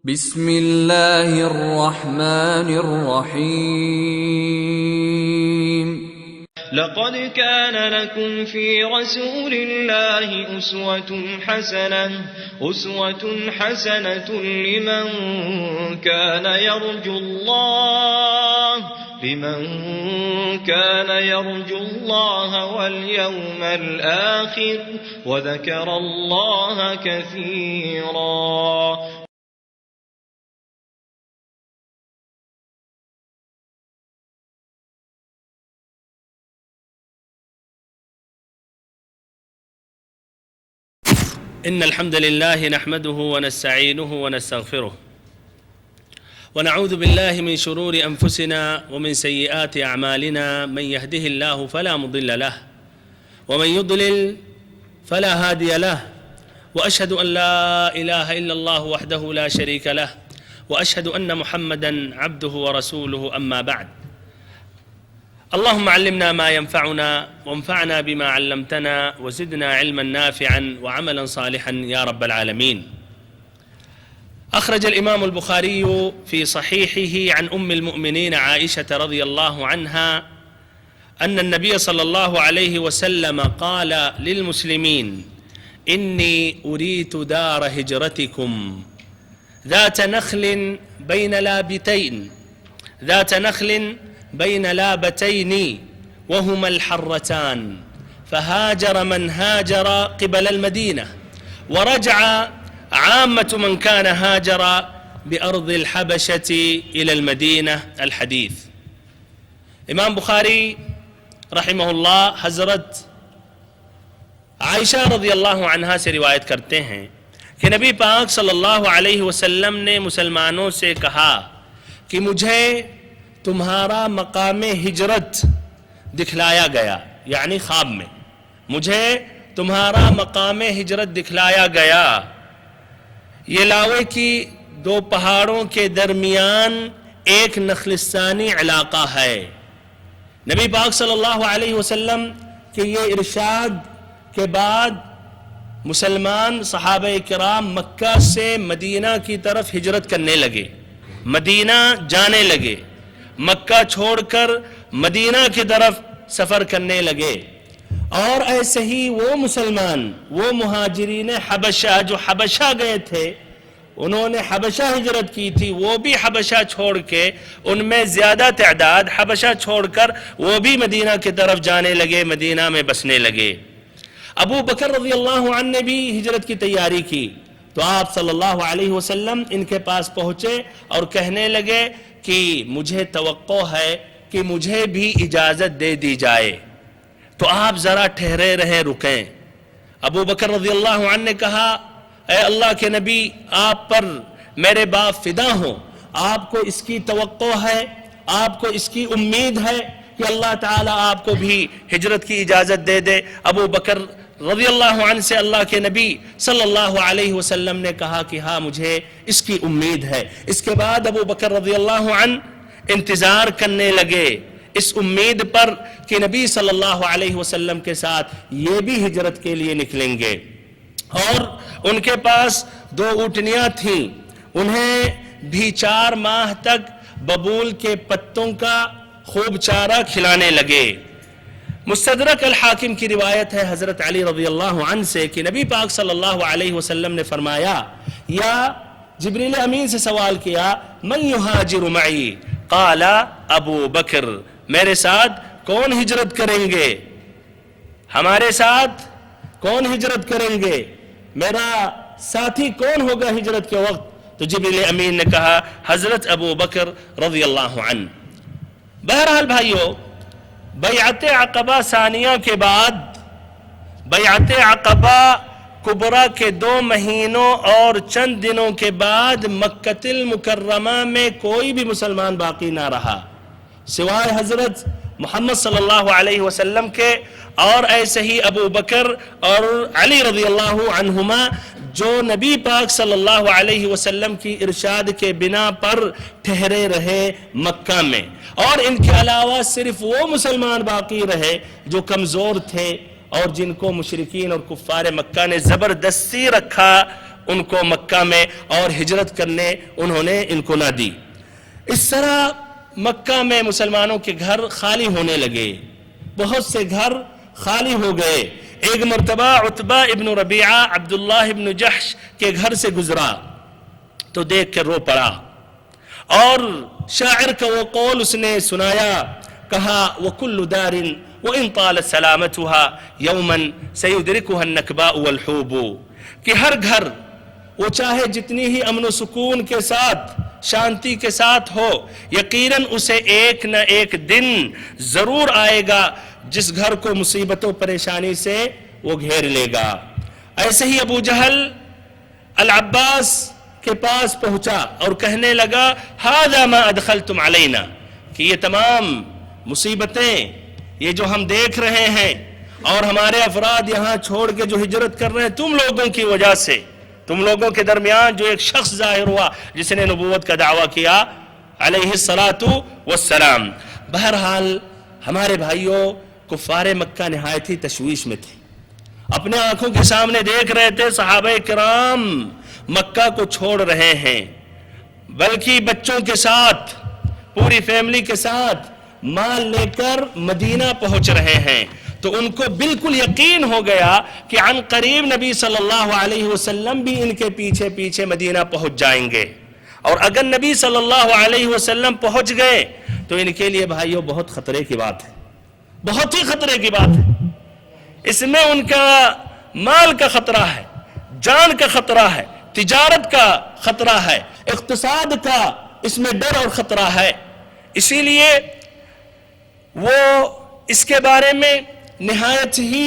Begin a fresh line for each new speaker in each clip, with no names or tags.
بسم اللہ الرحمن الرحیم
لقد كان لكم في رسول الله أسوة حسنة لمن كان يرجو الله واليوم الآخر وذكر الله كثيرا.
إن الحمد لله نحمده ونستعينه ونستغفره ونعوذ بالله من شرور أنفسنا ومن سيئات أعمالنا. من يهده الله فلا مضل له ومن يضلل فلا هادي له، وأشهد أن لا إله إلا الله وحده لا شريك له، وأشهد أن محمدًا عبده ورسوله. أما بعد، اللهم علمنا ما ينفعنا وانفعنا بما علمتنا وزدنا علما نافعا وعملا صالحا يا رب العالمين. أخرج الإمام البخاري في صحيحه عن أم المؤمنين عائشة رضي الله عنها أن النبي صلى الله عليه وسلم قال للمسلمين: إني أريت دار هجرتكم ذات نخل بين لابتين وهما الحرتان، فهاجر من هاجر قبل المدينة، ورجع عامة من كان هاجر بأرض الحبشة إلى المدينة. الحديث. امام بخاری رحمہ اللہ حضرت عائشہ رضی اللہ عنہا سے روایت کرتے ہیں کہ نبی پاک صلی اللہ علیہ وسلم نے مسلمانوں سے کہا کہ مجھے تمہارا مقام ہجرت دکھلایا گیا، یعنی خواب میں مجھے تمہارا مقام ہجرت دکھلایا گیا. یہ لاوے کی دو پہاڑوں کے درمیان ایک نخلستانی علاقہ ہے. نبی پاک صلی اللہ علیہ وسلم کے یہ ارشاد کے بعد مسلمان صحابہ کرام مکہ سے مدینہ کی طرف ہجرت کرنے لگے، مدینہ جانے لگے، مکہ چھوڑ کر مدینہ کی طرف سفر کرنے لگے. اور ایسے ہی وہ مسلمان، وہ مہاجرین حبشہ جو حبشہ گئے تھے، انہوں نے حبشہ ہجرت کی تھی، وہ بھی حبشہ چھوڑ کے، ان میں زیادہ تعداد حبشہ چھوڑ کر وہ بھی مدینہ کی طرف جانے لگے، مدینہ میں بسنے لگے. ابو بکر رضی اللہ عنہ نے بھی ہجرت کی تیاری کی تو آپ صلی اللہ علیہ وسلم ان کے پاس پہنچے اور کہنے لگے کہ مجھے توقع ہے کہ مجھے بھی اجازت دے دی جائے. تو آپ ذرا ٹھہرے رہے، رکیں. ابو بکر رضی اللہ عنہ نے کہا: اے اللہ کے نبی، آپ پر میرے باپ فدا ہوں، آپ کو اس کی توقع ہے، آپ کو اس کی امید ہے کہ اللہ تعالیٰ آپ کو بھی ہجرت کی اجازت دے دے. ابو بکر رضی اللہ عنہ سے اللہ کے نبی صلی اللہ علیہ وسلم نے کہا کہ ہاں مجھے اس کی امید ہے. اس کے بعد ابو بکر رضی اللہ عنہ انتظار کرنے لگے اس امید پر کہ نبی صلی اللہ علیہ وسلم کے ساتھ یہ بھی ہجرت کے لیے نکلیں گے. اور ان کے پاس 2 اونٹنیاں تھیں، انہیں بھی 4 ماہ تک ببول کے پتوں کا خوب چارہ کھلانے لگے. مستدرک الحاکم کی روایت ہے حضرت علی رضی اللہ عنہ سے کہ نبی پاک صلی اللہ علیہ وسلم نے فرمایا، یا جبریل امین سے سوال کیا: من یہاجر معی؟ قال ابو بکر، میرے ساتھ کون ہجرت کریں گے؟ ہمارے ساتھ کون ہجرت کریں گے؟ میرا ساتھی کون ہوگا ہجرت کے وقت؟ تو جبریل امین نے کہا حضرت ابو بکر رضی اللہ عنہ. بہرحال بھائیو، بیعت عقبہ ثانیہ کے بعد بیعت عقبہ کبریٰ کے 2 مہینوں اور چند دنوں کے بعد مکہ المکرمہ میں کوئی بھی مسلمان باقی نہ رہا سوائے حضرت محمد صلی اللہ علیہ وسلم کے، اور ایسے ہی ابو بکر اور علی رضی اللہ عنہما جو نبی پاک صلی اللہ علیہ وسلم کی ارشاد کے بنا پر ٹھہرے رہے مکہ میں. اور ان کے علاوہ صرف وہ مسلمان باقی رہے جو کمزور تھے اور جن کو مشرکین اور کفار مکہ نے زبردستی رکھا ان کو مکہ میں اور ہجرت کرنے انہوں نے ان کو نہ دی۔ اس طرح مکہ میں مسلمانوں کے گھر خالی ہونے لگے، بہت سے گھر خالی ہو گئے۔ ایک مرتبہ عتبہ ابن ربیعہ عبداللہ ابن جحش کے گھر سے گزرا تو دیکھ کر رو پڑا، اور شاعر کا وہ قول اس نے سنایا، کہا وَكُلُّ دَارٍ وَإِن طَالَتْ سَلَامَتُهَا يَوْمًا سَيُدْرِكُهَا النَّكْبَاءُ وَالْحُوبُ، کہ ہر گھر وہ چاہے جتنی ہی امن و سکون کے ساتھ شانتی کے ساتھ ہو، یقیناً اسے ایک نہ ایک دن ضرور آئے گا جس گھر کو مصیبت و پریشانی سے وہ گھیر لے گا۔ ایسے ہی ابو جہل العباس کے پاس پہنچا اور کہنے لگا هَذَا مَا أَدْخَلْتُمْ عَلَيْنَا، کہ یہ تمام مصیبتیں یہ جو ہم دیکھ رہے ہیں اور ہمارے افراد یہاں چھوڑ کے جو ہجرت کر رہے ہیں تم لوگوں کی وجہ سے، تم لوگوں کے درمیان جو ایک شخص ظاہر ہوا جس نے نبوت کا دعویٰ کیا علیہ الصلاۃ والسلام۔ بہرحال ہمارے بھائیوں کفار مکہ نہایت ہی تشویش میں تھے، اپنے آنکھوں کے سامنے دیکھ رہے تھے صحابہ کرام مکہ کو چھوڑ رہے ہیں، بلکہ بچوں کے ساتھ پوری فیملی کے ساتھ مال لے کر مدینہ پہنچ رہے ہیں۔ تو ان کو بالکل یقین ہو گیا کہ عن قریب نبی صلی اللہ علیہ وسلم بھی ان کے پیچھے پیچھے مدینہ پہنچ جائیں گے، اور اگر نبی صلی اللہ علیہ وسلم پہنچ گئے تو ان کے لیے بھائیوں بہت خطرے کی بات ہے، بہت ہی خطرے کی بات ہے۔ اس میں ان کا مال کا خطرہ ہے، جان کا خطرہ ہے، تجارت کا خطرہ ہے، اقتصاد کا اس میں ڈر اور خطرہ ہے۔ اسی لیے وہ اس کے بارے میں نہایت ہی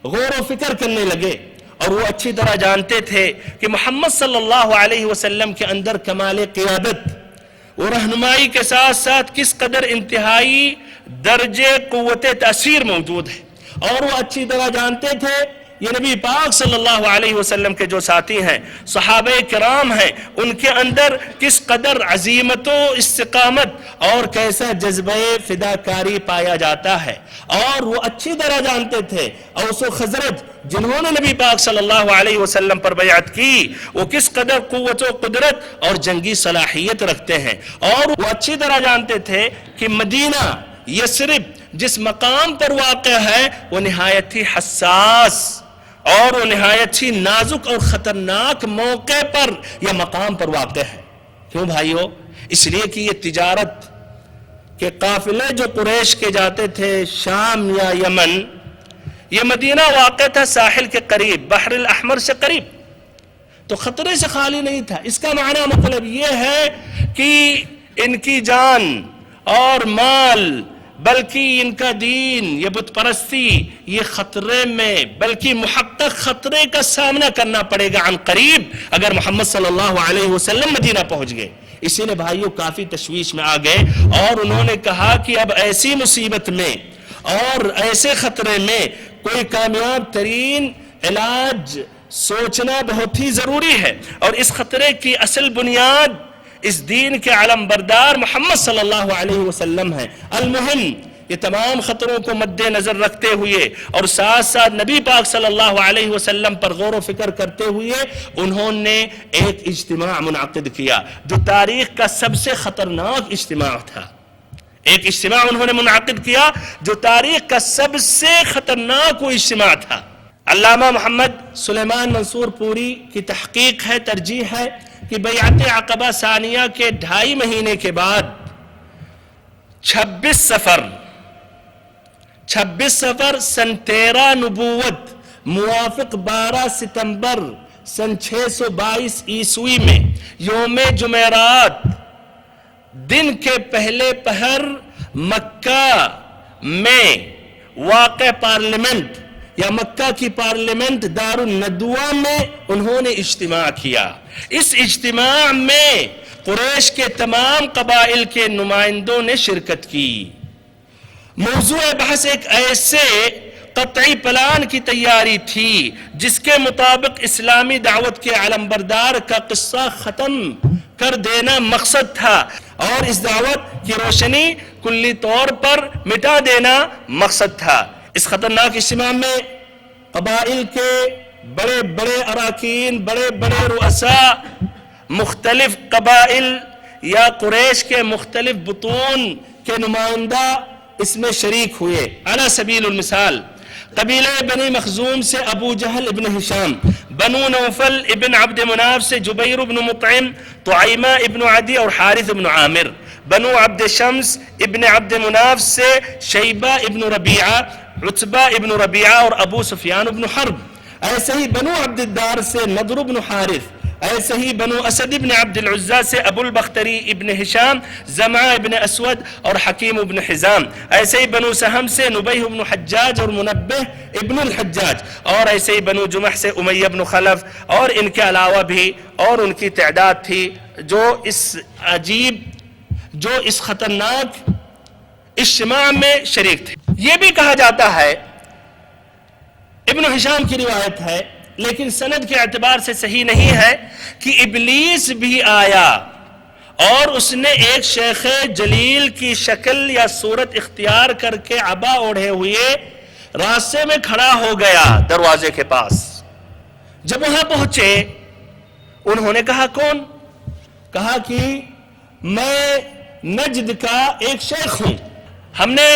غور و فکر کرنے لگے، اور وہ اچھی طرح جانتے تھے کہ محمد صلی اللہ علیہ وسلم کے اندر کمال قیادت و رہنمائی کے ساتھ ساتھ کس قدر انتہائی درجے قوت تاثیر موجود ہے، اور وہ اچھی طرح جانتے تھے یہ نبی پاک صلی اللہ علیہ وسلم کے جو ساتھی ہیں، صحابہ کرام ہیں، ان کے اندر کس قدر عزیمت و استقامت اور کیسا جذبہ فداکاری پایا جاتا ہے۔ اور وہ اچھی طرح جانتے تھے اوس و خزرج جنہوں نے نبی پاک صلی اللہ علیہ وسلم پر بیعت کی وہ کس قدر قوت و قدرت اور جنگی صلاحیت رکھتے ہیں، اور وہ اچھی طرح جانتے تھے کہ مدینہ یثرب جس مقام پر واقع ہے وہ نہایت ہی حساس اور وہ نہایت ہی نازک اور خطرناک موقع پر یا مقام پر واقع ہے۔ کیوں بھائیو؟ اس لیے کہ یہ تجارت کے قافلے جو قریش کے جاتے تھے شام یا یمن، یہ مدینہ واقع تھا ساحل کے قریب، بحر الاحمر سے قریب، تو خطرے سے خالی نہیں تھا۔ اس کا معنی مطلب یہ ہے کہ ان کی جان اور مال بلکہ ان کا دین یہ بت پرستی یہ خطرے میں بلکہ محقق خطرے کا سامنا کرنا پڑے گا عن قریب اگر محمد صلی اللہ علیہ وسلم مدینہ پہنچ گئے۔ اسی لیے بھائیوں کافی تشویش میں آ گئے اور انہوں نے کہا کہ اب ایسی مصیبت میں اور ایسے خطرے میں کوئی کامیاب ترین علاج سوچنا بہت ہی ضروری ہے، اور اس خطرے کی اصل بنیاد اس دین کے علم بردار محمد صلی اللہ علیہ وسلم ہے۔ المہم یہ تمام خطروں کو مد نظر رکھتے ہوئے اور ساتھ ساتھ نبی پاک صلی اللہ علیہ وسلم پر غور و فکر کرتے ہوئے انہوں نے ایک اجتماع منعقد کیا جو تاریخ کا سب سے خطرناک اجتماع تھا۔ ایک اجتماع انہوں نے منعقد کیا جو تاریخ کا سب سے خطرناک وہ اجتماع تھا۔ علامہ محمد سلیمان منصور پوری کی تحقیق ہے، ترجیح ہے کہ بیعت عقبہ ثانیہ کے 2.5 مہینے کے بعد 26 سفر سن 13 نبوت موافق 12 ستمبر سن 622 عیسوی میں یوم جمعرات دن کے پہلے پہر مکہ میں واقع پارلیمنٹ یا مکہ کی پارلیمنٹ دار الندوہ میں انہوں نے اجتماع کیا۔ اس اجتماع میں قریش کے تمام قبائل کے نمائندوں نے شرکت کی۔ موضوع بحث ایک ایسے قطعی پلان کی تیاری تھی جس کے مطابق اسلامی دعوت کے علمبردار کا قصہ ختم کر دینا مقصد تھا اور اس دعوت کی روشنی کلی طور پر مٹا دینا مقصد تھا۔ اس خطرناک اجتماع میں قبائل کے بڑے بڑے اراکین، بڑے بڑے رؤساء مختلف قبائل یا قریش کے مختلف بطون کے نمائندہ اس میں شریک ہوئے. علی سبیل المثال قبیلہ بنی مخزوم سے ابو جہل ابن ہشام، بنو نوفل ابن عبد مناف سے جبیر ابن مطعم، طعیمہ ابن عدی اور حارث ابن عامر، بنو عبد شمس ابن عبد مناف سے شیبہ ابن ربیعہ، عتبہ ابن ربیعہ اور ابو سفیان ابن حرب. ایسے ہی بنو عبد الدار سے نضر ابن حارث، ایسے ہی بنو اسد ابن عبد العزہ سے ابو البختری ابن ہشام، زمع ابن اسود اور حکیم ابن حزام. ایسے ہی بنو سہم سے نبیہ ابن حجاج اور منبہ ابن الحجاج، اور ایسے ہی بنو جمح سے امیہ ابن خلف، اور ان کے علاوہ بھی اور ان کی تعداد تھی جو اس عجیب، جو اس خطرناک اجتماع میں شریک تھے. یہ بھی کہا جاتا ہے، ابن ہشام کی روایت ہے لیکن سند کے اعتبار سے صحیح نہیں ہے، کہ ابلیس بھی آیا اور اس نے ایک شیخ جلیل کی شکل یا صورت اختیار کر کے عبا اوڑھے ہوئے راستے میں کھڑا ہو گیا دروازے کے پاس. جب وہاں پہنچے انہوں نے کہا کون؟ کہا کہ میں نجد کا ایک شیخ ہوں، ہم نے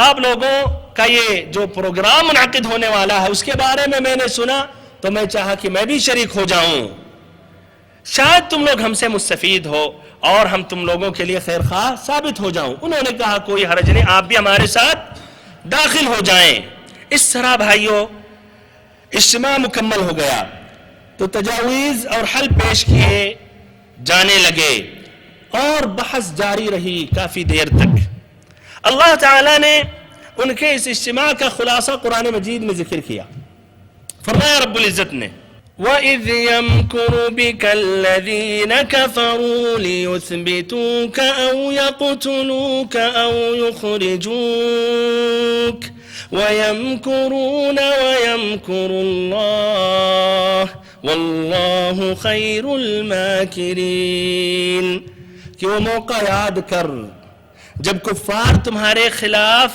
آپ لوگوں کا یہ جو پروگرام منعقد ہونے والا ہے اس کے بارے میں نے سنا تو میں چاہا کہ میں بھی شریک ہو جاؤں، شاید تم لوگ ہم سے مستفید ہو اور ہم تم لوگوں کے لیے خیر خواہ ثابت ہو جاؤں. انہوں نے کہا کوئی حرج نہیں، آپ بھی ہمارے ساتھ داخل ہو جائیں. اس طرح بھائیوں اجتماع مکمل ہو گیا تو تجاویز اور حل پیش کیے جانے لگے اور بحث جاری رہی کافی دیر تک. اللہ تعالیٰ نے ان کے اس اجتماع کا خلاصہ قرآن مجید میں ذکر کیا. فرمایا رب العزت نے وَإِذْ يَمْكُرُ بِكَ الَّذِينَ كَفَرُوا لِيُثْبِتُوكَ أَوْ يَقْتُلُوكَ أَوْ يُخْرِجُوكَ وَيَمْكُرُونَ وَيَمْكُرُ اللَّهُ وَاللَّهُ خَيْرُ الْمَاكِرِينَ. کہ وہ موقع یاد کر جب کفار تمہارے خلاف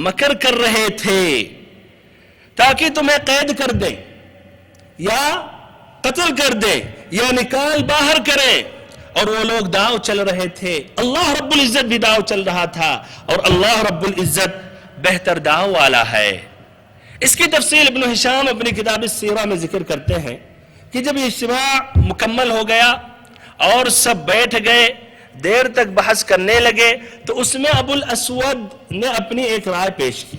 مکر کر رہے تھے تاکہ تمہیں قید کر دیں یا قتل کر دیں یا نکال باہر کریں، اور وہ لوگ داؤ چل رہے تھے. اللہ رب العزت بھی داؤ چل رہا تھا اور اللہ رب العزت بہتر داؤ والا ہے. اس کی تفصیل ابن ہشام اپنی کتاب السیرہ میں ذکر کرتے ہیں کہ جب یہ اجتماع مکمل ہو گیا اور سب بیٹھ گئے، دیر تک بحث کرنے لگے، تو اس میں ابو الاسود نے اپنی ایک رائے پیش کی.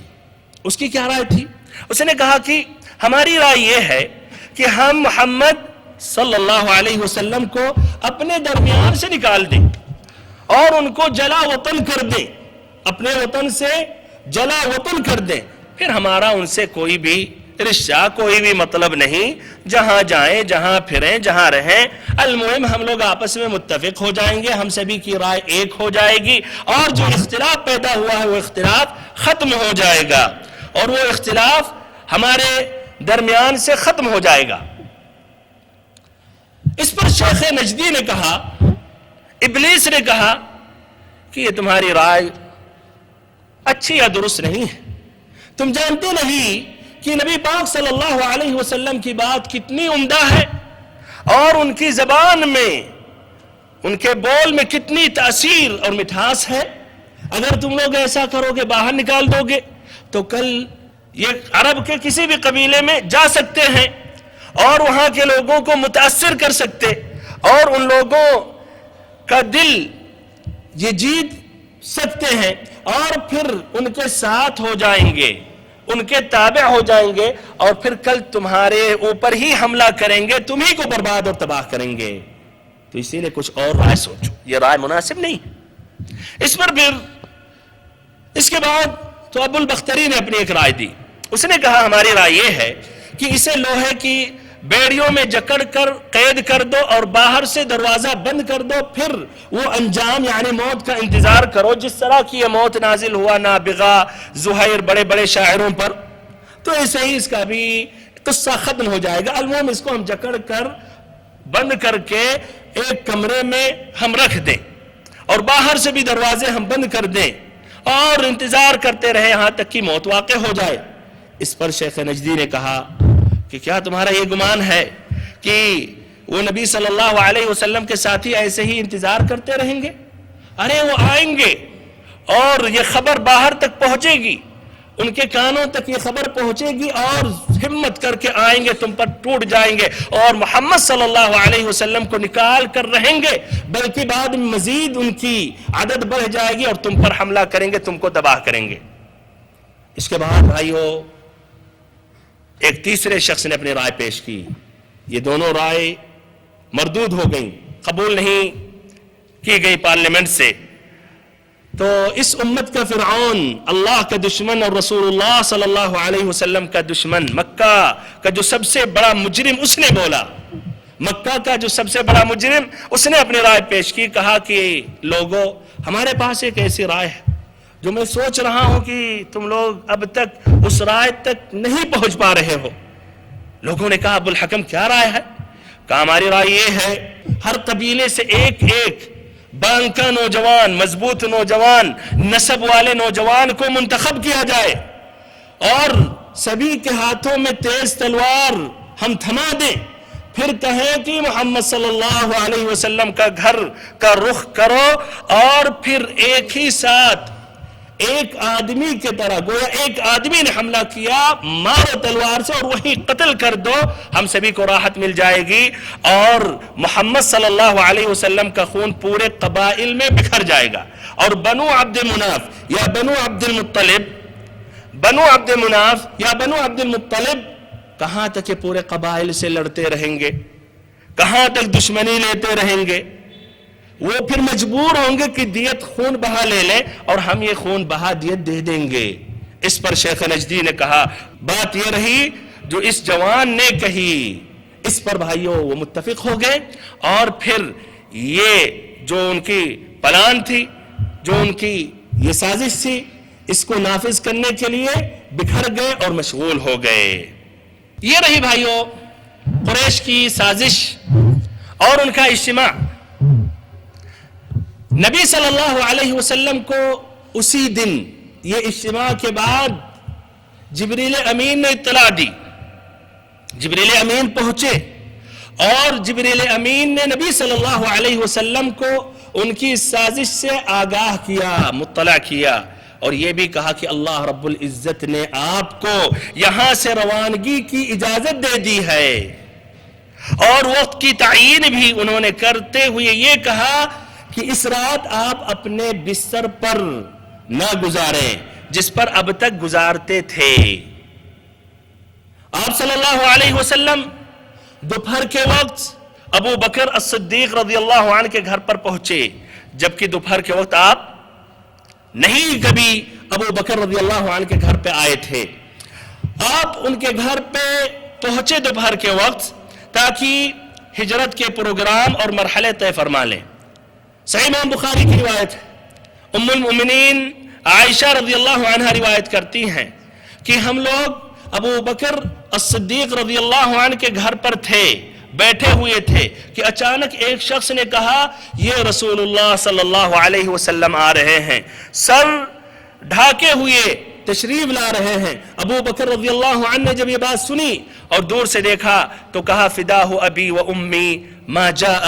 اس کی کیا رائے تھی؟ اس نے کہا کہ ہماری رائے یہ ہے کہ ہم محمد صلی اللہ علیہ وسلم کو اپنے درمیان سے نکال دیں اور ان کو جلا وطن کر دیں، اپنے وطن سے جلا وطن کر دیں، پھر ہمارا ان سے کوئی بھی رشتہ، کوئی بھی مطلب نہیں، جہاں جائیں، جہاں پھریں، جہاں رہیں، المهم ہم لوگ آپس میں متفق ہو جائیں گے، ہم سبھی کی رائے ایک ہو جائے گی اور جو اختلاف پیدا ہوا ہے وہ اختلاف ختم ہو جائے گا اور وہ اختلاف ہمارے درمیان سے ختم ہو جائے گا. اس پر شیخ نجدی نے کہا، ابلیس نے کہا کہ یہ تمہاری رائے اچھی یا درست نہیں ہے. تم جانتے نہیں کہ نبی پاک صلی اللہ علیہ وسلم کی بات کتنی عمدہ ہے اور ان کی زبان میں، ان کے بول میں کتنی تاثیر اور مٹھاس ہے. اگر تم لوگ ایسا کرو گے، باہر نکال دو گے، تو کل یہ عرب کے کسی بھی قبیلے میں جا سکتے ہیں اور وہاں کے لوگوں کو متاثر کر سکتے اور ان لوگوں کا دل یہ جیت سکتے ہیں اور پھر ان کے ساتھ ہو جائیں گے، ان کے تابع ہو جائیں گے اور پھر کل تمہارے اوپر ہی حملہ کریں گے، تمہیں کو برباد اور تباہ کریں گے. تو اسی لیے کچھ اور رائے سوچو، یہ رائے مناسب نہیں. اس پر پھر اس کے بعد تو ابو البختری نے اپنی ایک رائے دی. اس نے کہا ہماری رائے یہ ہے کہ اسے لوہے کی بیڑیوں میں جکڑ کر قید کر دو اور باہر سے دروازہ بند کر دو، پھر وہ انجام یعنی موت کا انتظار کرو جس طرح کی یہ موت نازل ہوا نابغہ، زہیر، بڑے بڑے شاعروں پر، تو ایسے ہی اس کا بھی قصہ ختم ہو جائے گا. المهم اس کو ہم جکڑ کر بند کر کے ایک کمرے میں ہم رکھ دیں اور باہر سے بھی دروازے ہم بند کر دیں اور انتظار کرتے رہے یہاں تک کہ موت واقع ہو جائے. اس پر شیخ نجدی نے کہا کہ کیا تمہارا یہ گمان ہے کہ وہ نبی صلی اللہ علیہ وسلم کے ساتھی ایسے ہی انتظار کرتے رہیں گے؟ ارے وہ آئیں گے اور یہ خبر باہر تک پہنچے گی، ان کے کانوں تک یہ خبر پہنچے گی اور ہمت کر کے آئیں گے، تم پر ٹوٹ جائیں گے اور محمد صلی اللہ علیہ وسلم کو نکال کر رہیں گے، بلکہ بعد میں مزید ان کی عدد بڑھ جائے گی اور تم پر حملہ کریں گے، تم کو تباہ کریں گے۔ اس کے بعد بھائیو ایک تیسرے شخص نے اپنی رائے پیش کی، یہ دونوں رائے مردود ہو گئیں، قبول نہیں کی گئی پارلیمنٹ سے۔ تو اس امت کا فرعون، اللہ کا دشمن اور رسول اللہ صلی اللہ علیہ وسلم کا دشمن، مکہ کا جو سب سے بڑا مجرم، اس نے بولا، مکہ کا جو سب سے بڑا مجرم، اس نے اپنی رائے پیش کی، کہا کہ لوگو ہمارے پاس ایک ایسی رائے ہے جو میں سوچ رہا ہوں کہ تم لوگ اب تک اس رائے تک نہیں پہنچ پا رہے ہو۔ لوگوں نے کہا ابو الحکم کیا رائے ہے؟ کہا ہماری رائے یہ ہے ہر قبیلے سے ایک ایک بانکا نوجوان، مضبوط نوجوان، نسب والے نوجوان کو منتخب کیا جائے اور سبھی کے ہاتھوں میں تیز تلوار ہم تھما دیں، پھر کہیں کہ محمد صلی اللہ علیہ وسلم کا گھر کا رخ کرو اور پھر ایک ہی ساتھ ایک آدمی کے طرح، گویا ایک آدمی نے حملہ کیا، مارو تلوار سے اور وہی قتل کر دو، ہم سبھی کو راحت مل جائے گی اور محمد صلی اللہ علیہ وسلم کا خون پورے قبائل میں بکھر جائے گا۔ اور بنو عبد مناف یا بنو عبد المطلب، بنو عبد مناف یا بنو عبد المطلب کہاں تک یہ پورے قبائل سے لڑتے رہیں گے، کہاں تک دشمنی لیتے رہیں گے؟ وہ پھر مجبور ہوں گے کہ دیت خون بہا لے لیں اور ہم یہ خون بہا دیت دے دیں گے۔ اس پر شیخ نجدی نے کہا بات یہ رہی جو اس جوان نے کہی، اس پر بھائیوں وہ متفق ہو گئے اور پھر یہ جو ان کی پلان تھی، جو ان کی یہ سازش تھی، اس کو نافذ کرنے کے لیے بکھر گئے اور مشغول ہو گئے۔ یہ رہی بھائیوں قریش کی سازش اور ان کا اجتماع۔ نبی صلی اللہ علیہ وسلم کو اسی دن یہ اجتماع کے بعد جبریل امین نے اطلاع دی، جبریل امین پہنچے اور جبریل امین نے نبی صلی اللہ علیہ وسلم کو ان کی سازش سے آگاہ کیا، مطلع کیا اور یہ بھی کہا کہ اللہ رب العزت نے آپ کو یہاں سے روانگی کی اجازت دے دی ہے، اور وقت کی تعیین بھی انہوں نے کرتے ہوئے یہ کہا کہ اس رات آپ اپنے بستر پر نہ گزاریں جس پر اب تک گزارتے تھے۔ آپ صلی اللہ علیہ وسلم دوپہر کے وقت ابو بکر الصدیق رضی اللہ عنہ کے گھر پر پہنچے، جبکہ دوپہر کے وقت آپ نہیں کبھی ابو بکر رضی اللہ عنہ کے گھر پہ آئے تھے۔ آپ ان کے گھر پہ پہنچے دوپہر کے وقت تاکہ ہجرت کے پروگرام اور مرحلے طے فرما لیں۔ صحیح امام بخاری کی روایت ہے، ام المؤمنین عائشہ رضی اللہ عنہ روایت کرتی ہیں کہ ہم لوگ ابو بکر الصدیق رضی اللہ عنہ کے گھر پر تھے، بیٹھے ہوئے تھے کہ اچانک ایک شخص نے کہا یہ رسول اللہ صلی اللہ علیہ وسلم آ رہے ہیں، سر ڈھاکے ہوئے تشریف لا رہے ہیں۔ ابو بکر رضی اللہ عنہ نے جب یہ بات سنی اور دور سے دیکھا تو کہا فداہ ابی و امی ما جاء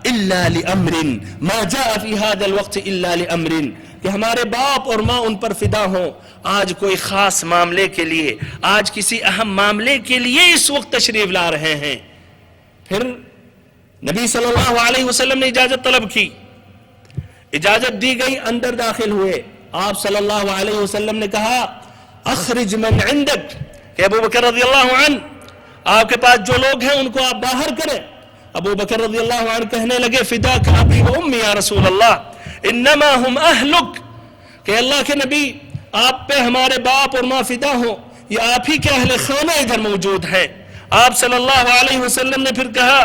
الا لامر، ما جاء فی هذا الوقت الا لامر، کہ ہمارے باپ اور ماں ان پر فدا ہوں، آج کوئی خاص معاملے کے لیے، آج کسی اہم معاملے کے لیے اس وقت تشریف لا رہے ہیں۔ پھر نبی صلی اللہ علیہ وسلم نے اجازت طلب کی، اجازت دی گئی، اندر داخل ہوئے۔ آپ صلی اللہ علیہ وسلم نے کہا اخرج من عندک، کہ ابو بکر رضی اللہ عنہ آپ کے پاس جو لوگ ہیں ان کو آپ باہر کریں۔ ابو بکر رضی اللہ عنہ کہنے لگے فداک ابی و امی یا رسول اللہ انما ہم اہلک، کہ اللہ کے نبی آپ پہ ہمارے باپ اور ماں فدا ہوں، یہ آپ ہی کے اہل خانہ ادھر موجود ہیں۔ آپ صلی اللہ علیہ وسلم نے پھر کہا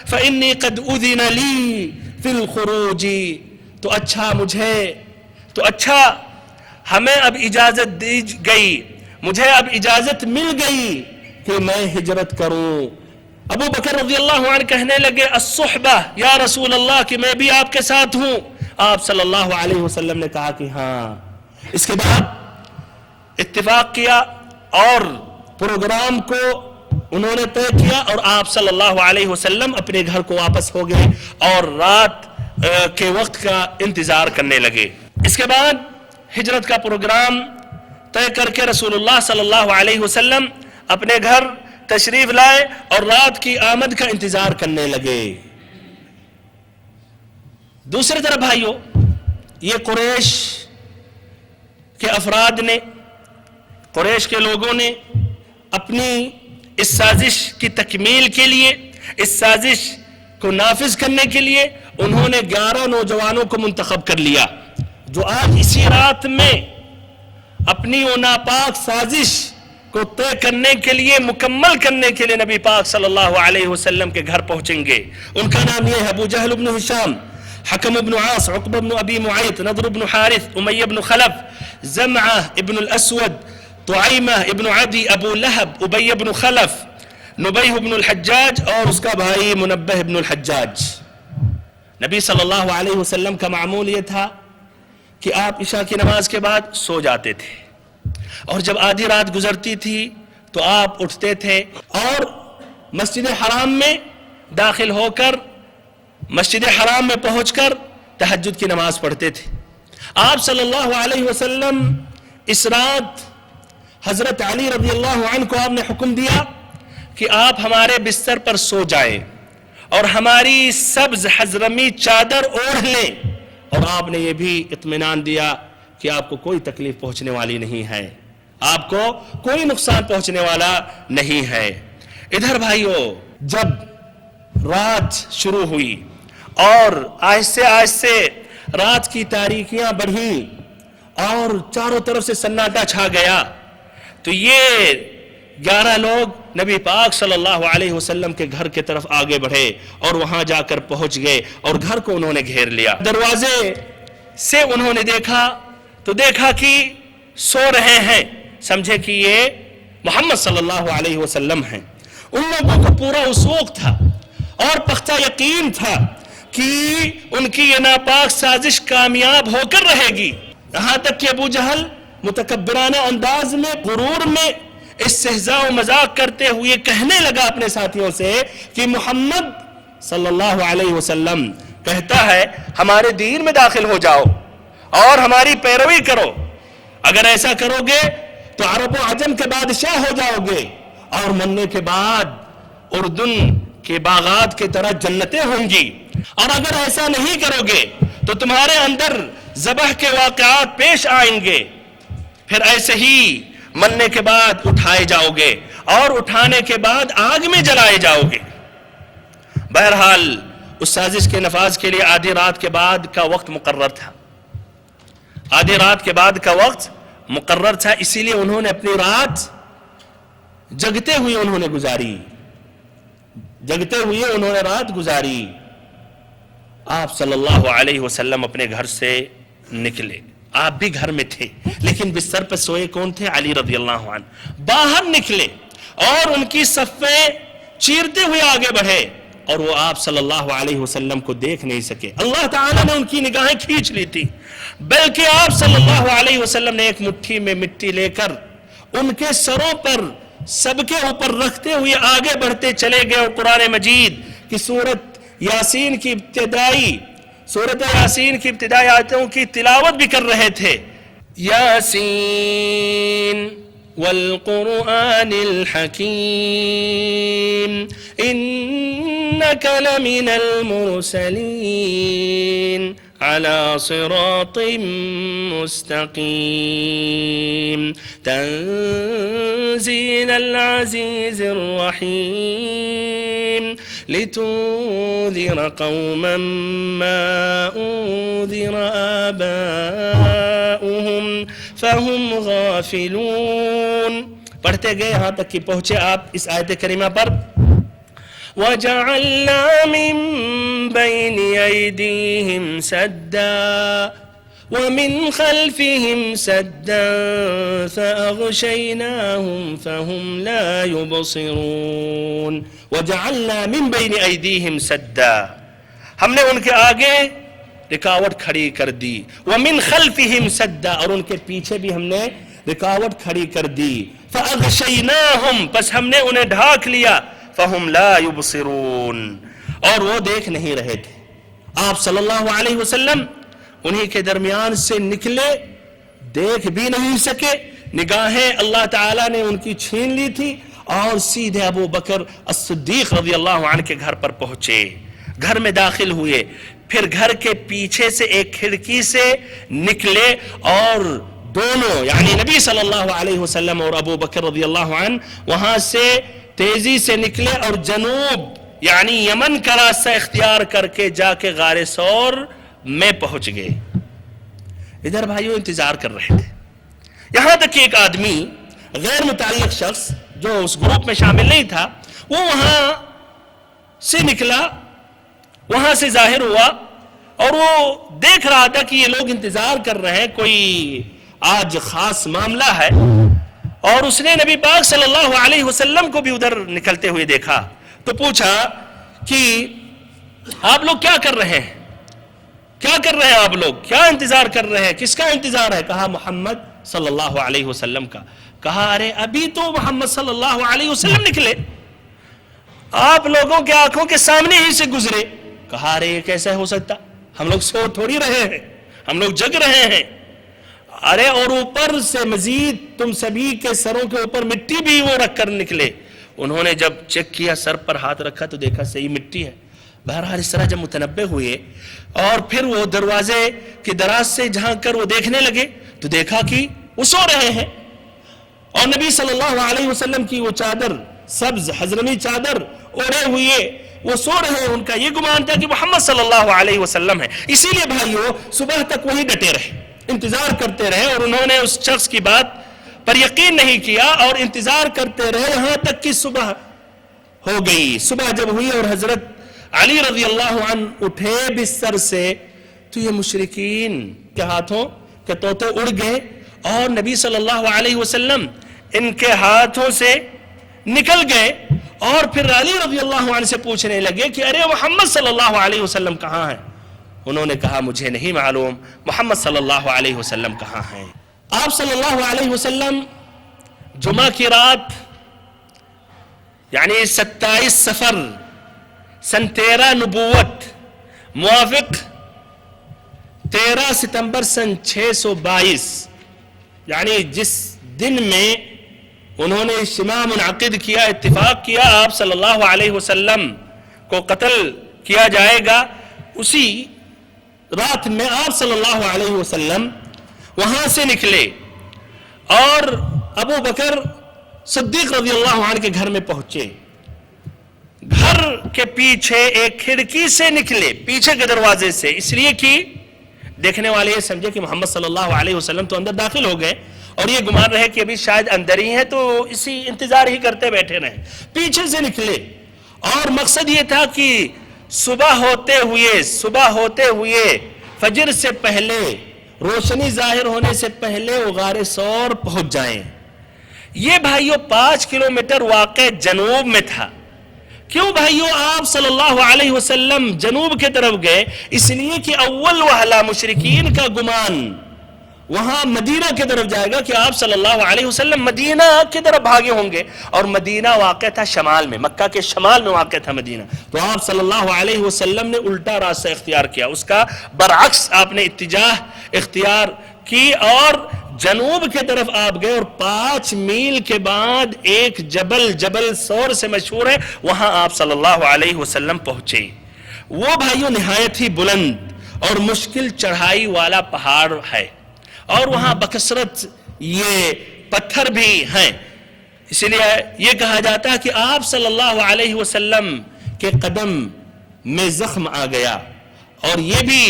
فإنی قد اذن لی فی الخروج، تو اچھا ہمیں اب اجازت دی گئی، مجھے اب اجازت مل گئی کہ میں ہجرت کروں۔ ابو بکر رضی اللہ عنہ کہنے لگے الصحبہ یا رسول اللہ، کہ میں بھی آپ کے ساتھ ہوں۔ آپ صلی اللہ علیہ وسلم نے کہا کہ ہاں۔ اس کے بعد اتفاق کیا اور پروگرام کو انہوں نے طے کیا اور آپ صلی اللہ علیہ وسلم اپنے گھر کو واپس ہو گئے اور رات کے وقت کا انتظار کرنے لگے۔ اس کے بعد ہجرت کا پروگرام طے کر کے رسول اللہ صلی اللہ علیہ وسلم اپنے گھر تشریف لائے اور رات کی آمد کا انتظار کرنے لگے۔ دوسری طرف بھائیو، یہ قریش کے افراد نے، قریش کے لوگوں نے اپنی اس سازش کی تکمیل کے لیے، اس سازش کو نافذ کرنے کے لیے انہوں نے 11 نوجوانوں کو منتخب کر لیا، جو آج اسی رات میں اپنی وہ ناپاک سازش کو طے کرنے کے لیے، مکمل کرنے کے لیے نبی پاک صلی اللہ علیہ وسلم کے گھر پہنچیں گے۔ ان کا نام یہ ہے: ابو جہل بن ہشام، حکم بن عاص، عقبہ بن ابی معیط، نضر بن حارث، امیہ بن خلف، زمعہ ابن الاسود، طعیمہ ابن عدی، ابو لہب، ابی بن خلف، نبیہ بن الحجاج اور اس کا بھائی منبہ بن الحجاج۔ نبی صلی اللہ علیہ وسلم کا معمول یہ تھا کہ آپ عشاء کی نماز کے بعد سو جاتے تھے، اور جب آدھی رات گزرتی تھی تو آپ اٹھتے تھے اور مسجد حرام میں داخل ہو کر، مسجد حرام میں پہنچ کر تہجد کی نماز پڑھتے تھے۔ آپ صلی اللہ علیہ وسلم اس رات حضرت علی رضی اللہ عنہ کو آپ نے حکم دیا کہ آپ ہمارے بستر پر سو جائیں اور ہماری سبز حضرمی چادر اوڑھ لیں، اور آپ نے یہ بھی اطمینان دیا کہ آپ کو کوئی تکلیف پہنچنے والی نہیں ہے، آپ کو کوئی نقصان پہنچنے والا نہیں ہے۔ ادھر بھائیو، جب رات شروع ہوئی اور آہستہ آہستہ رات کی تاریکیاں بڑھی اور چاروں طرف سے سناٹا چھا گیا، تو یہ 11 لوگ نبی پاک صلی اللہ علیہ وسلم کے گھر کے طرف آگے بڑھے اور وہاں جا کر پہنچ گئے اور گھر کو انہوں نے گھیر لیا۔ دروازے سے انہوں نے دیکھا تو دیکھا کہ سو رہے ہیں، سمجھے کہ یہ محمد صلی اللہ علیہ وسلم ہیں۔ ان لوگوں کو پورا وثوق تھا اور پختہ یقین تھا کہ ان کی یہ ناپاک سازش کامیاب ہو کر رہے گی، یہاں تک کہ ابو جہل متکبرانہ انداز میں، غرور میں استہزاء و مذاق کرتے ہوئے کہنے لگا اپنے ساتھیوں سے کہ محمد صلی اللہ علیہ وسلم کہتا ہے ہمارے دین میں داخل ہو جاؤ اور ہماری پیروی کرو، اگر ایسا کرو گے تو عرب و عجم کے بادشاہ ہو جاؤ گے اور مرنے کے بعد اردن کے باغات کی طرح جنتیں ہوں گی، اور اگر ایسا نہیں کرو گے تو تمہارے اندر ذبح کے واقعات پیش آئیں گے، پھر ایسے ہی مرنے کے بعد اٹھائے جاؤ گے اور اٹھانے کے بعد آگ میں جلائے جاؤ گے۔ بہرحال اس سازش کے نفاذ کے لیے آدھی رات کے بعد کا وقت مقرر تھا، آدھی رات کے بعد کا وقت مقرر تھا، اسی لیے انہوں نے اپنی رات جگتے ہوئے انہوں نے گزاری، جگتے ہوئے انہوں نے رات گزاری۔ آپ صلی اللہ علیہ وسلم اپنے گھر سے نکلے، آپ بھی گھر میں تھے لیکن بستر پر سوئے کون تھے؟ علی رضی اللہ عنہ۔ باہر نکلے اور ان کی صفیں چیرتے ہوئے آگے بڑھے اور وہ آپ صلی اللہ علیہ وسلم کو دیکھ نہیں سکے، اللہ تعالیٰ نے ان کی نگاہیں کھینچ لی تھی، بلکہ آپ صلی اللہ علیہ وسلم نے ایک مٹھی میں مٹی لے کر ان کے سروں پر سب کے اوپر رکھتے ہوئے آگے بڑھتے چلے گئے اور قرآن مجید کی سورت یاسین کی ابتدائی آیتوں کی تلاوت بھی کر رہے تھے۔ یاسین والقرآن الحکیم انک لمن المرسلین على صراط مستقیم تنزیل العزیز الرحیم لتنذر قوما ما انذر آباؤهم فهم غافلون۔ پڑھتے گئے یہاں تک کہ پہنچے آپ اس آیت کریمہ پر وَجَعَلْنَا مِن بَيْنِ أَيْدِيهِمْ سَدًّا وَمِنْ خَلْفِهِمْ سَدًّا فَأَغْشَيْنَاهُمْ فَهُمْ لَا يُبْصِرُونَ۔ وَجَعَلْنَا مِن بَيْنِ أَيْدِيهِمْ سَدًّا، ہم نے ان کے آگے رکاوٹ کھڑی کر دی، وَمِنْ خَلْفِهِمْ سَدًّا، اور ان کے پیچھے بھی ہم نے رکاوٹ کھڑی کر دی، فَأَغْشَيْنَاهُمْ پس ہم نے انہیں ڈھانک لیا فَهُمْ لَا يُبْصِرُونَ اور وہ دیکھ نہیں رہے تھے. آپ صلی اللہ علیہ وسلم انہی کے درمیان سے نکلے، دیکھ بھی نہیں سکے، نگاہیں اللہ تعالیٰ نے ان کی چھین لی تھی اور سیدھے ابو بکر الصدیق رضی اللہ عنہ کے گھر پر پہنچے، گھر میں داخل ہوئے، پھر گھر کے پیچھے سے ایک کھڑکی سے نکلے اور دونوں یعنی نبی صلی اللہ علیہ وسلم اور ابو بکر رضی اللہ عنہ وہاں سے تیزی سے نکلے اور جنوب یعنی یمن کا راستہ اختیار کر کے جا کے غار ثور میں پہنچ گئے. ادھر بھائیوں انتظار کر رہے تھے، یہاں تک کہ ایک آدمی غیر متعلق شخص جو اس گروپ میں شامل نہیں تھا وہ وہاں سے نکلا، وہاں سے ظاہر ہوا اور وہ دیکھ رہا تھا کہ یہ لوگ انتظار کر رہے ہیں، کوئی آج خاص معاملہ ہے، اور اس نے نبی پاک صلی اللہ علیہ وسلم کو بھی ادھر نکلتے ہوئے دیکھا تو پوچھا کہ آپ لوگ کیا کر رہے ہیں، کیا کر رہے ہیں آپ لوگ، کیا انتظار کر رہے ہیں، کس کا انتظار ہے؟ کہا محمد صلی اللہ علیہ وسلم کا. کہا ارے ابھی تو محمد صلی اللہ علیہ وسلم نکلے، آپ لوگوں کے آنکھوں کے سامنے ہی سے گزرے. کہا ارے یہ کیسے ہو سکتا، ہم لوگ سو تھوڑی رہے ہیں، ہم لوگ جگ رہے ہیں. ارے اور اوپر سے مزید تم سبھی کے سروں کے اوپر مٹی بھی وہ رکھ کر نکلے. انہوں نے جب چیک کیا، سر پر ہاتھ رکھا تو دیکھا صحیح مٹی ہے. بہرحال اس طرح جب متنبہ ہوئے اور پھر وہ دروازے کی دراز سے جھانک کر وہ دیکھنے لگے تو دیکھا کہ وہ سو رہے ہیں اور نبی صلی اللہ علیہ وسلم کی وہ چادر سبز حضرمی چادر اوڑے ہوئے وہ سو رہے ہیں. ان کا یہ گمان تھا کہ محمد صلی اللہ علیہ وسلم ہے. اسی لیے بھائیوں صبح تک وہی ڈٹے رہے، انتظار کرتے رہے اور انہوں نے اس شخص کی بات پر یقین نہیں کیا اور انتظار کرتے رہے یہاں تک کہ صبح ہو گئی. صبح جب ہوئی اور حضرت علی رضی اللہ عنہ اٹھے بستر سے تو یہ مشرکین کے ہاتھوں کے طوطے اڑ گئے اور نبی صلی اللہ علیہ وسلم ان کے ہاتھوں سے نکل گئے اور پھر علی رضی اللہ عنہ سے پوچھنے لگے کہ ارے محمد صلی اللہ علیہ وسلم کہاں ہیں؟ انہوں نے کہا مجھے نہیں معلوم محمد صلی اللہ علیہ وسلم کہاں ہیں. آپ صلی اللہ علیہ وسلم جمعہ کی رات یعنی 27 صفر سن 13 نبوت موافق 13 ستمبر سن 622 یعنی جس دن میں انہوں نے اجتماع منعقد کیا، اتفاق کیا آپ صلی اللہ علیہ وسلم کو قتل کیا جائے گا، اسی رات میں آپ صلی اللہ علیہ وسلم وہاں سے نکلے اور ابو بکر صدیق رضی اللہ عنہ کے گھر میں پہنچے. گھر کے پیچھے ایک کھڑکی سے نکلے، پیچھے کے دروازے سے، اس لیے کہ دیکھنے والے یہ سمجھے کہ محمد صلی اللہ علیہ وسلم تو اندر داخل ہو گئے اور یہ گمان رہے کہ ابھی شاید اندر ہی ہیں تو اسی انتظار ہی کرتے بیٹھے رہے. پیچھے سے نکلے اور مقصد یہ تھا کہ صبح ہوتے ہوئے فجر سے پہلے، روشنی ظاہر ہونے سے پہلے وہ غار ثور پہنچ جائیں. یہ بھائیوں 5 کلومیٹر واقع جنوب میں تھا. کیوں بھائیوں آپ صلی اللہ علیہ وسلم جنوب کے طرف گئے؟ اس لیے کہ اول وہلا مشرکین کا گمان وہاں مدینہ کی طرف جائے گا کہ آپ صلی اللہ علیہ وسلم مدینہ کی طرف بھاگے ہوں گے، اور مدینہ واقع تھا شمال میں، مکہ کے شمال میں واقع تھا مدینہ. تو آپ صلی اللہ علیہ وسلم نے الٹا راستہ اختیار کیا، اس کا برعکس آپ نے اتجاہ اختیار کی اور جنوب کے طرف آپ گئے اور 5 میل کے بعد ایک جبل ثور سے مشہور ہے، وہاں آپ صلی اللہ علیہ وسلم پہنچے. وہ بھائیوں نہایت ہی بلند اور مشکل چڑھائی والا پہاڑ ہے اور وہاں بکثرت یہ پتھر بھی ہیں، اس لیے یہ کہا جاتا ہے کہ آپ صلی اللہ علیہ وسلم کے قدم میں زخم آ گیا. اور یہ بھی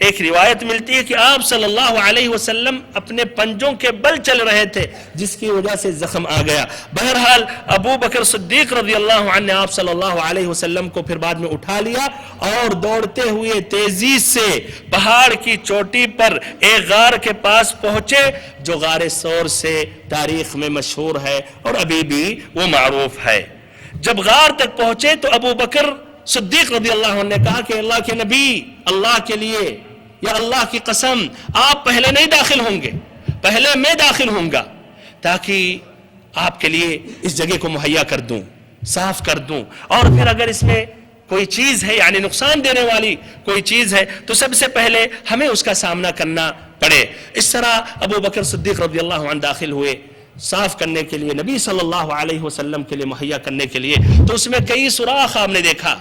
ایک روایت ملتی ہے کہ آپ صلی اللہ علیہ وسلم اپنے پنجوں کے بل چل رہے تھے جس کی وجہ سے زخم آ گیا. بہرحال ابو بکر صدیق رضی اللہ عنہ نے آپ صلی اللہ علیہ وسلم کو پھر بعد میں اٹھا لیا اور دوڑتے ہوئے تیزی سے پہاڑ کی چوٹی پر ایک غار کے پاس پہنچے جو غار ثور سے تاریخ میں مشہور ہے اور ابھی بھی وہ معروف ہے. جب غار تک پہنچے تو ابو بکر صدیق رضی اللہ عنہ نے کہا کہ اللہ کے نبی، اللہ کے لیے یا اللہ کی قسم آپ پہلے نہیں داخل ہوں گے، پہلے میں داخل ہوں گا تاکہ آپ کے لیے اس جگہ کو مہیا کر دوں، صاف کر دوں، اور پھر اگر اس میں کوئی چیز ہے یعنی نقصان دینے والی کوئی چیز ہے تو سب سے پہلے ہمیں اس کا سامنا کرنا پڑے۔ اس طرح ابو بکر صدیق رضی اللہ عنہ داخل ہوئے صاف کرنے کے لیے، نبی صلی اللہ علیہ وسلم کے لیے مہیا کرنے کے لیے، تو اس میں کئی سوراخ آپ نے دیکھا۔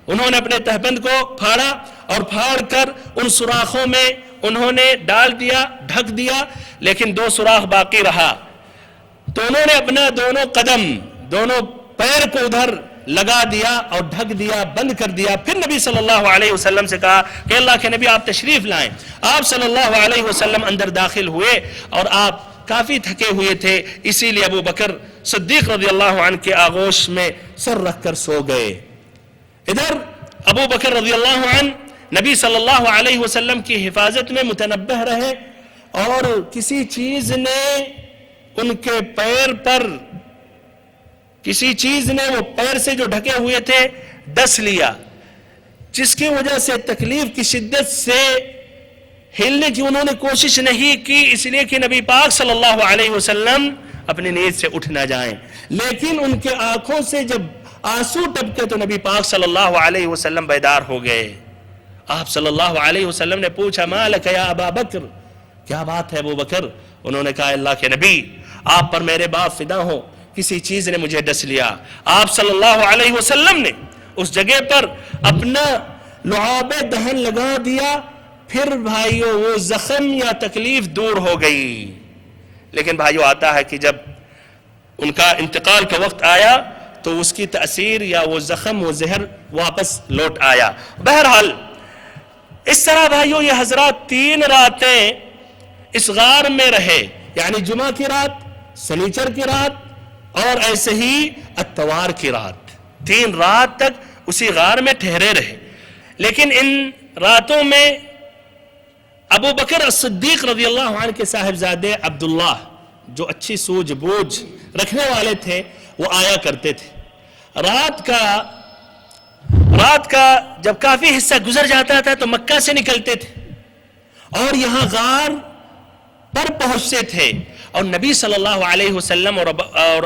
انہوں نے اپنے تہبند کو پھاڑا اور پھاڑ کر ان سوراخوں میں انہوں نے ڈال دیا، ڈھک دیا، لیکن 2 سوراخ باقی رہا، تو انہوں نے اپنا دونوں قدم، دونوں پیر کو ادھر لگا دیا اور ڈھک دیا، بند کر دیا۔ پھر نبی صلی اللہ علیہ وسلم سے کہا کہ اللہ کے نبی آپ تشریف لائیں۔ آپ صلی اللہ علیہ وسلم اندر داخل ہوئے اور آپ کافی تھکے ہوئے تھے، اسی لیے ابو بکر صدیق رضی اللہ عنہ کے آغوش میں سر رکھ کر سو گئے۔ ادھر ابو بکر رضی اللہ عنہ نبی صلی اللہ علیہ وسلم کی حفاظت میں متنبہ رہے، اور کسی چیز نے ان کے پیر پر، کسی چیز نے وہ پیر سے جو ڈھکے ہوئے تھے ڈس لیا، جس کی وجہ سے تکلیف کی شدت سے ہلنے کی انہوں نے کوشش نہیں کی، اس لیے کہ نبی پاک صلی اللہ علیہ وسلم اپنی نیند سے اٹھ نہ جائیں۔ لیکن ان کے آنکھوں سے جب آنسو ٹپکے تو نبی پاک صلی اللہ علیہ وسلم بیدار ہو گئے۔ آپ صلی اللہ علیہ وسلم نے پوچھا ما لک یا ابا بکر، کیا بات ہے ابو بکر؟ انہوں نے کہا اللہ کے نبی آپ پر میرے باپ فدا ہو، کسی چیز نے مجھے ڈس لیا۔ آپ صلی اللہ علیہ وسلم نے اس جگہ پر اپنا لعاب دہن لگا دیا، پھر بھائیو وہ زخم یا تکلیف دور ہو گئی۔ لیکن بھائیو آتا ہے کہ جب ان کا انتقال کا وقت آیا تو اس کی تأثیر یا وہ زخم، وہ زہر واپس لوٹ آیا۔ بہرحال اس طرح بھائیو یہ حضرات 3 راتیں اس غار میں رہے، یعنی جمعہ کی رات، سنیچر کی رات اور ایسے ہی اتوار کی رات، 3 رات تک اسی غار میں ٹھہرے رہے۔ لیکن ان راتوں میں ابو بکر الصدیق رضی اللہ عنہ کے صاحبزادے عبداللہ جو اچھی سوجھ بوجھ رکھنے والے تھے وہ آیا کرتے تھے۔ رات کا جب کافی حصہ گزر جاتا تھا تو مکہ سے نکلتے تھے اور یہاں غار پر پہنچتے تھے، اور نبی صلی اللہ علیہ وسلم اور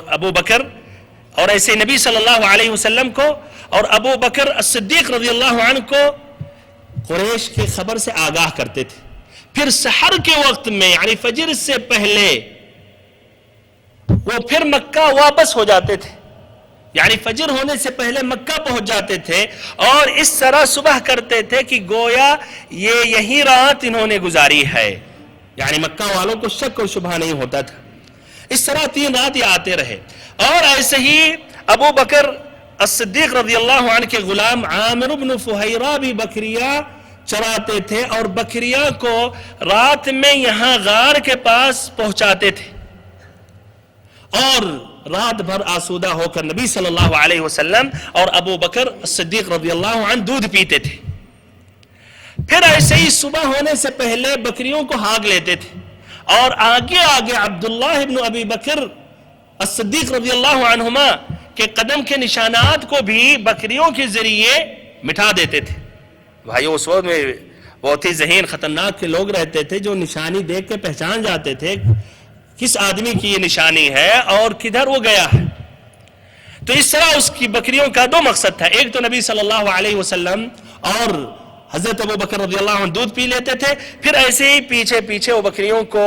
ابو بکر، اور ایسے نبی صلی اللہ علیہ وسلم کو اور ابو بکر الصدیق رضی اللہ عنہ کو قریش کی خبر سے آگاہ کرتے تھے۔ پھر سحر کے وقت میں یعنی فجر سے پہلے وہ پھر مکہ واپس ہو جاتے تھے، یعنی فجر ہونے سے پہلے مکہ پہنچ جاتے تھے، اور اس طرح صبح کرتے تھے کہ گویا یہ یہی رات انہوں نے گزاری ہے، یعنی مکہ والوں کو شک و شبہ نہیں ہوتا تھا۔ اس طرح 3 رات یہ آتے رہے، اور ایسے ہی ابو بکر الصدیق رضی اللہ عنہ کے غلام عامر بن فہیرہ بھی بکریاں چراتے تھے، اور بکریاں کو رات میں یہاں غار کے پاس پہنچاتے تھے، اور رات بھر آسودہ ہو کر نبی صلی اللہ علیہ وسلم اور ابو بکر صدیق رضی اللہ عنہ دودھ پیتے تھے۔ پھر ایسے ہی صبح ہونے سے پہلے بکریوں کو ہاگ لیتے تھے، اور آگے آگے عبداللہ ابن ابی بکر الصدیق رضی اللہ عنہما کے قدم کے نشانات کو بھی بکریوں کے ذریعے مٹا دیتے تھے۔ بھائیو اس وقت میں بہت ہی ذہین خطرناک کے لوگ رہتے تھے جو نشانی دیکھ کے پہچان جاتے تھے کس آدمی کی یہ نشانی ہے اور کدھر وہ گیا ہے۔ تو اس طرح اس کی بکریوں کا 2 مقصد تھا، ایک تو نبی صلی اللہ علیہ وسلم اور حضرت ابو بکر رضی اللہ عنہ دودھ پی لیتے تھے، پھر ایسے ہی پیچھے پیچھے وہ بکریوں کو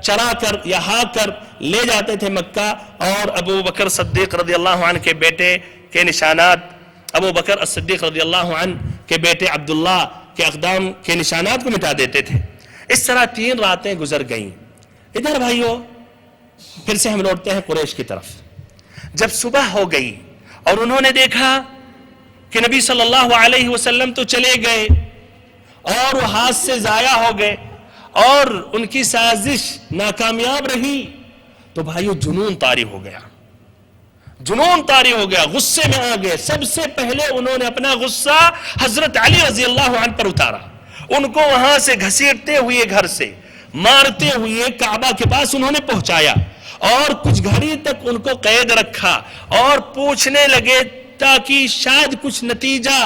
چرا کر یا ہاگ کر لے جاتے تھے مکہ، اور ابو بکر صدیق رضی اللہ عنہ کے بیٹے کے نشانات، ابو بکر الصدیق رضی اللہ عنہ کے بیٹے عبداللہ کے اقدام کے نشانات کو مٹا دیتے تھے۔ اس طرح 3 راتیں گزر گئیں۔ ادھر بھائیو پھر سے ہم لوٹتے ہیں قریش کی طرف۔ جب صبح ہو گئی اور انہوں نے دیکھا کہ نبی صلی اللہ علیہ وسلم تو چلے گئے اور وہ ہاتھ سے ضائع ہو گئے اور ان کی سازش ناکامیاب رہی، تو بھائیو جنون طاری ہو گیا، غصے میں آ گئے۔ سب سے پہلے انہوں نے اپنا غصہ حضرت علی رضی اللہ عنہ پر اتارا، ان کو وہاں سے گھسیٹتے ہوئے گھر سے مارتے ہوئے کعبہ کے پاس انہوں نے پہنچایا، اور کچھ گھڑی تک ان کو قید رکھا اور پوچھنے لگے تاکہ شاید کچھ نتیجہ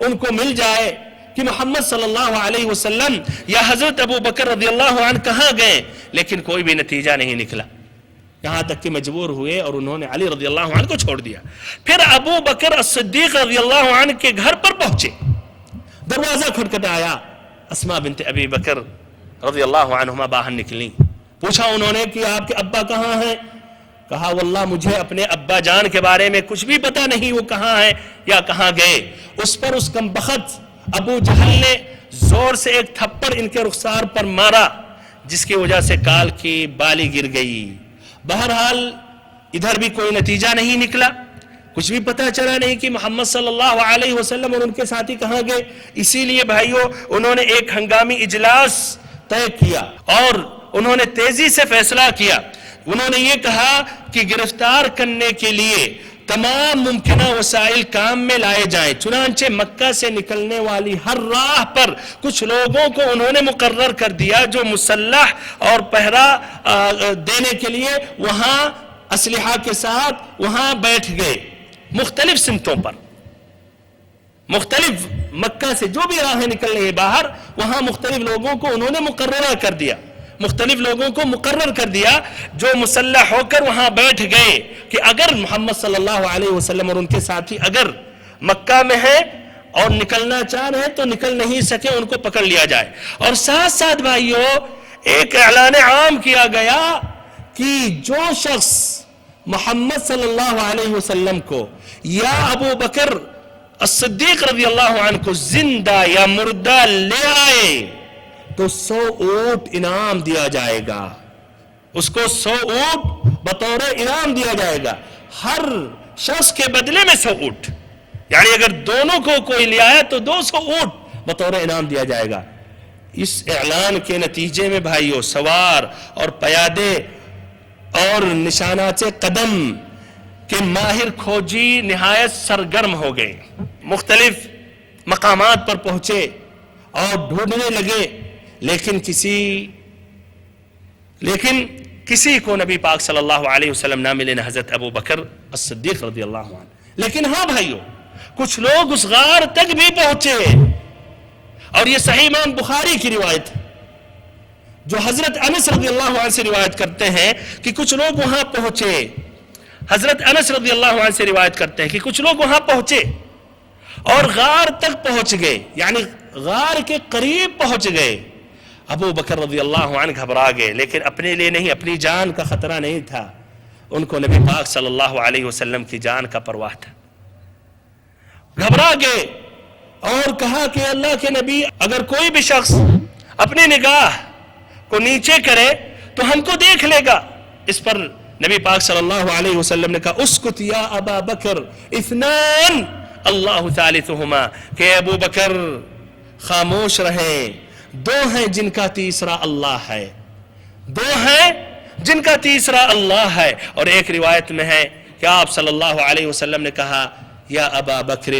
ان کو مل جائے کہ محمد صلی اللہ علیہ وسلم یا حضرت ابو بکر رضی اللہ عنہ کہاں گئے، لیکن کوئی بھی نتیجہ نہیں نکلا۔ یہاں تک کہ مجبور ہوئے اور انہوں نے علی رضی اللہ عنہ کو چھوڑ دیا. پھر ابو بکر الصدیق رضی اللہ عنہ کے گھر پر پہنچے. دروازہ کھٹکھٹایا. اسماء بنت ابی بکر رضی اللہ عنہما باہر نکلی. پوچھا انہوں نے کہ آپ کے ابا کہاں ہیں؟ کہا واللہ مجھے اپنے ابا جان کے بارے میں کچھ بھی پتا نہیں، وہ کہاں ہیں یا کہاں گئے. اس پر اس کمبخت ابو جہل نے زور سے ایک تھپڑ ان کے رخسار پر مارا، جس کی وجہ سے کال کی بالی گر گئی. بہرحال ادھر بھی کوئی نتیجہ نہیں نکلا، کچھ بھی پتہ چلا نہیں کہ محمد صلی اللہ علیہ وسلم اور ان کے ساتھی کہاں گئے. اسی لیے بھائیو انہوں نے ایک ہنگامی اجلاس طے کیا اور انہوں نے تیزی سے فیصلہ کیا. انہوں نے یہ کہا کہ گرفتار کرنے کے لیے تمام ممکنہ وسائل کام میں لائے جائیں. چنانچہ مکہ سے نکلنے والی ہر راہ پر کچھ لوگوں کو انہوں نے مقرر کر دیا جو مسلح اور پہرا دینے کے لیے وہاں اسلحہ کے ساتھ وہاں بیٹھ گئے. مختلف سمتوں پر، مختلف مکہ سے جو بھی راہیں نکلنے ہیں باہر، وہاں مختلف لوگوں کو انہوں نے مقرر کر دیا، مختلف لوگوں کو مقرر کر دیا جو مسلح ہو کر وہاں بیٹھ گئے کہ اگر محمد صلی اللہ علیہ وسلم اور ان کے ساتھی اگر مکہ میں ہیں اور نکلنا چاہ رہے ہیں تو نکل نہیں سکے، ان کو پکڑ لیا جائے. اور ساتھ ساتھ بھائیو ایک اعلان عام کیا گیا کہ جو شخص محمد صلی اللہ علیہ وسلم کو یا ابو بکر الصدیق رضی اللہ عنہ کو زندہ یا مردہ لے آئے تو 100 اونٹ انعام دیا جائے گا. اس کو 100 اونٹ بطور انعام دیا جائے گا، ہر شخص کے بدلے میں 100 اونٹ. یعنی اگر دونوں کو کوئی لے آیا تو 200 اونٹ بطور انعام دیا جائے گا. اس اعلان کے نتیجے میں بھائیو سوار اور پیادے اور نشانات قدم کے ماہر کھوجی نہایت سرگرم ہو گئے، مختلف مقامات پر پہنچے اور ڈھونڈنے لگے، لیکن کسی کو نبی پاک صلی اللہ علیہ وسلم نہ ملے، نہ حضرت ابو بکر الصدیق رضی اللہ عنہ. لیکن ہاں بھائیو کچھ لوگ اس غار تک بھی پہنچے، اور یہ صحیح امام بخاری کی روایت جو حضرت انس رضی اللہ عنہ سے روایت کرتے ہیں کہ کچھ لوگ وہاں پہنچے. حضرت انس رضی اللہ عنہ سے روایت کرتے ہیں کہ کچھ لوگ وہاں پہنچے اور غار تک پہنچ گئے، یعنی غار کے قریب پہنچ گئے. ابو بکر رضی اللہ عنہ گھبرا گئے، لیکن اپنے لیے نہیں، اپنی جان کا خطرہ نہیں تھا، ان کو نبی پاک صلی اللہ علیہ وسلم کی جان کا پرواہ تھا. گھبرا گئے اور کہا کہ اللہ کے نبی اگر کوئی بھی شخص اپنی نگاہ کو نیچے کرے تو ہم کو دیکھ لے گا. اس پر نبی پاک صلی اللہ علیہ وسلم نے کہا اسکت یا ابا بکر اثنان اللہ ثالثہما، کہ ابو بکر خاموش رہیں، 2 ہیں جن کا تیسرا اللہ ہے، 2 ہیں جن کا تیسرا اللہ ہے. اور ایک روایت میں ہے کہ آپ صلی اللہ علیہ وسلم نے کہا یا ابا بکر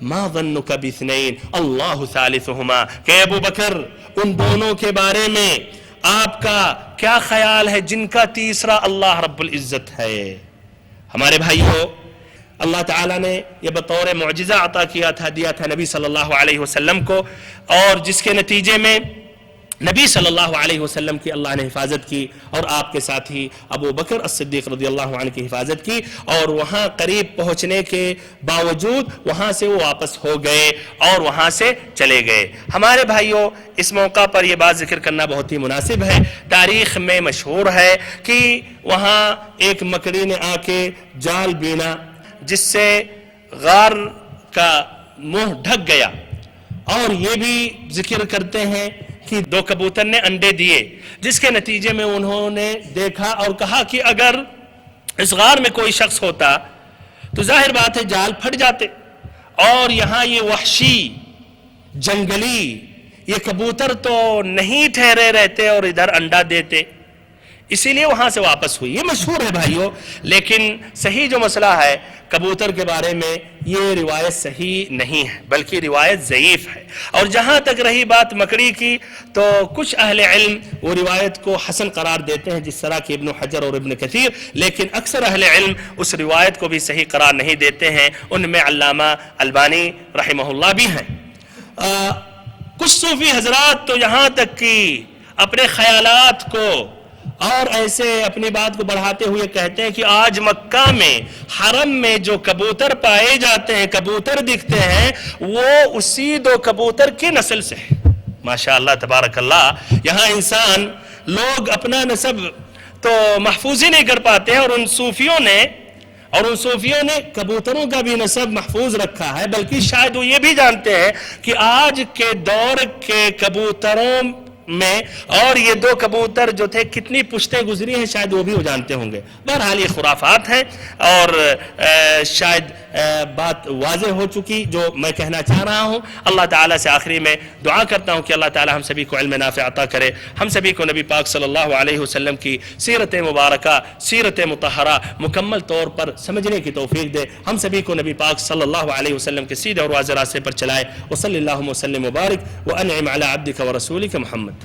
ما ظنک باثنین اللہ ثالثہما، کہ ابو بکر ان دونوں کے بارے میں آپ کا کیا خیال ہے جن کا تیسرا اللہ رب العزت ہے. ہمارے بھائیوں اللہ تعالیٰ نے یہ بطور معجزہ عطا دیا تھا نبی صلی اللہ علیہ وسلم کو، اور جس کے نتیجے میں نبی صلی اللہ علیہ وسلم کی اللہ نے حفاظت کی اور آپ کے ساتھی ابو بکر الصدیق رضی اللہ عنہ کی حفاظت کی، اور وہاں قریب پہنچنے کے باوجود وہاں سے وہ واپس ہو گئے اور وہاں سے چلے گئے. ہمارے بھائیوں اس موقع پر یہ بات ذکر کرنا بہت ہی مناسب ہے. تاریخ میں مشہور ہے کہ وہاں ایک مکڑی نے آ کے جال بینا جس سے غار کا منہ ڈھک گیا، اور یہ بھی ذکر کرتے ہیں کہ 2 کبوتر نے انڈے دیے، جس کے نتیجے میں انہوں نے دیکھا اور کہا کہ اگر اس غار میں کوئی شخص ہوتا تو ظاہر بات ہے جال پھٹ جاتے، اور یہاں یہ وحشی جنگلی یہ کبوتر تو نہیں ٹھہرے رہتے اور ادھر انڈا دیتے، اسی لیے وہاں سے واپس ہوئی. یہ مشہور ہے بھائیوں، لیکن صحیح جو مسئلہ ہے کبوتر کے بارے میں یہ روایت صحیح نہیں ہے بلکہ روایت ضعیف ہے. اور جہاں تک رہی بات مکڑی کی تو کچھ اہل علم وہ روایت کو حسن قرار دیتے ہیں جس طرح کہ ابن حجر اور ابن کثیر، لیکن اکثر اہل علم اس روایت کو بھی صحیح قرار نہیں دیتے ہیں. ان میں علامہ البانی رحمہ اللہ بھی ہیں. کچھ صوفی حضرات تو یہاں تک کہ اپنے خیالات کو اور ایسے اپنی بات کو بڑھاتے ہوئے کہتے ہیں کہ آج مکہ میں حرم میں جو کبوتر پائے جاتے ہیں، کبوتر دکھتے ہیں، وہ اسی 2 کبوتر کی نسل سے ہے۔ ماشاءاللہ تبارک اللہ، یہاں انسان لوگ اپنا نسب تو محفوظ ہی نہیں کر پاتے ہیں، اور ان صوفیوں نے کبوتروں کا بھی نسب محفوظ رکھا ہے، بلکہ شاید وہ یہ بھی جانتے ہیں کہ آج کے دور کے کبوتروں میں اور یہ 2 کبوتر جو تھے کتنی پشتیں گزری ہیں، شاید وہ بھی وہ جانتے ہوں گے۔ بہرحال یہ خرافات ہیں، اور شاید بات واضح ہو چکی جو میں کہنا چاہ رہا ہوں۔ اللہ تعالیٰ سے آخری میں دعا کرتا ہوں کہ اللہ تعالیٰ ہم سبھی کو علم نافع عطا کرے، ہم سبھی کو نبی پاک صلی اللہ علیہ وسلم کی سیرت مبارکہ، سیرت مطہرہ مکمل طور پر سمجھنے کی توفیق دے، ہم سبھی کو نبی پاک صلی اللہ علیہ وسلم کے سیدھے اور واضح راستے پر چلائے۔ وصلی اللہ وسلم وبارک وانعم علی عبدک ورسولک محمد۔